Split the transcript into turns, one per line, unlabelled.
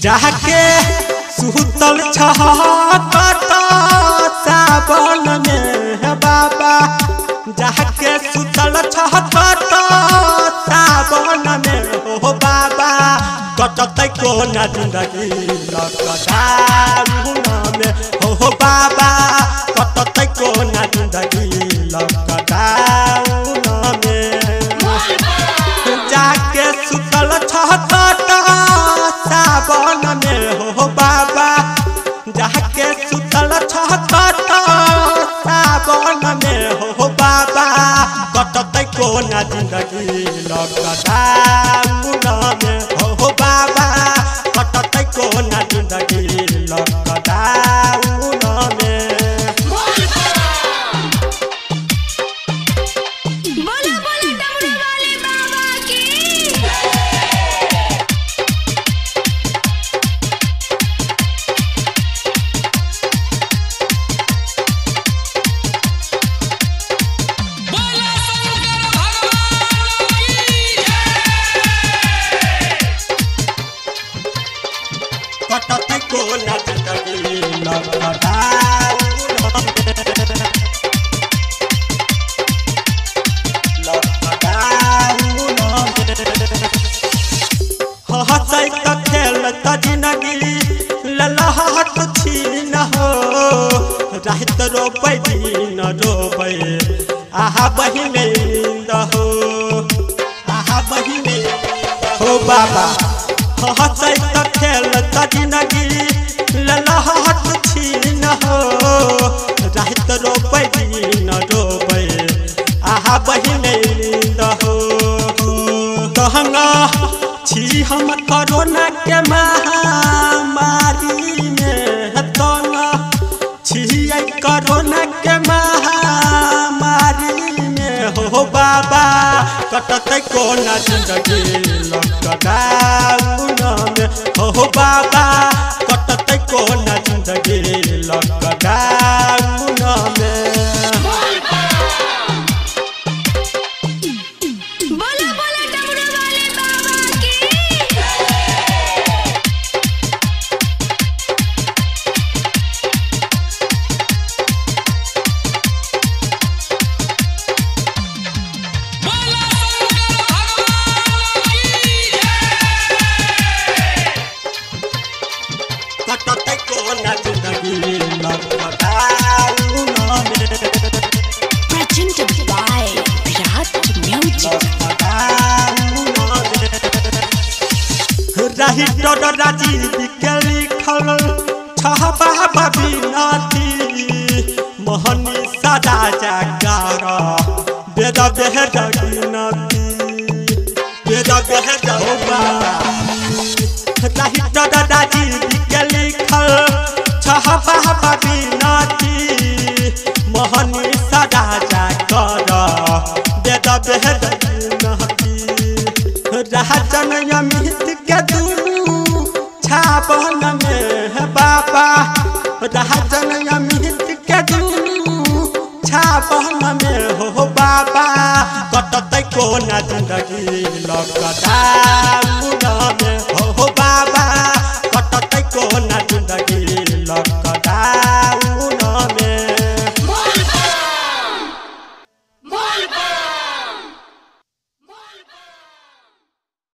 जाके सुतल छहकत सावन में है बाबा जाके सुतल छहकत सावन में हो बाबा कटतै कोना जिंदगी लॉकडाउन में हो बाबा कटतै कोना जिंदगी लॉकडाउन में जाके सुतल छहकत सावन में हो बाबा जाके सुतल छहकत सावन में हो बाबा कटतै कोना जिंदगी लॉकडाउन में हो बाबा कटतै कोना जिंदगी लॉकडाउन में। कटतै कोना जिंदगी लॉकडाउन हंसै त खेलत जिंदगी ललहट छीन हो रात रोबै दिन रोबै आहा बहिने नींद हो आहा बहिने हो बाबा हंसै त खेलत जिंदगी ललहट छीन हो रात रोबै दिन रोबै आहा बहिने नींद हो कहना छी हम कोरोना के महामारी में कहना छी कोरोना के महामारी में हो बाबा कटतै कोना जिंदगी लॉकडाउन में हो बाबा कटतै कोना जिंदगी लॉकडाउन में। कटतै कोना जिंदगी लॉकडाउन में।
Presented by Virat Music.
रही डर राजीव के लिखल छहबा बिनती मोहनी सदा जाकर बेद बेहद गिनती बेद बेहद रही डर राजीव के लिखल छहबा बिनती मोहनी सदा जाकर बेद बेहद गिनती राजन अमित के दुनू छावन में है बाबा राजन अमित के दुनू छावन में हो बाबा कटतै कोना जिंदगी लॉकडाउन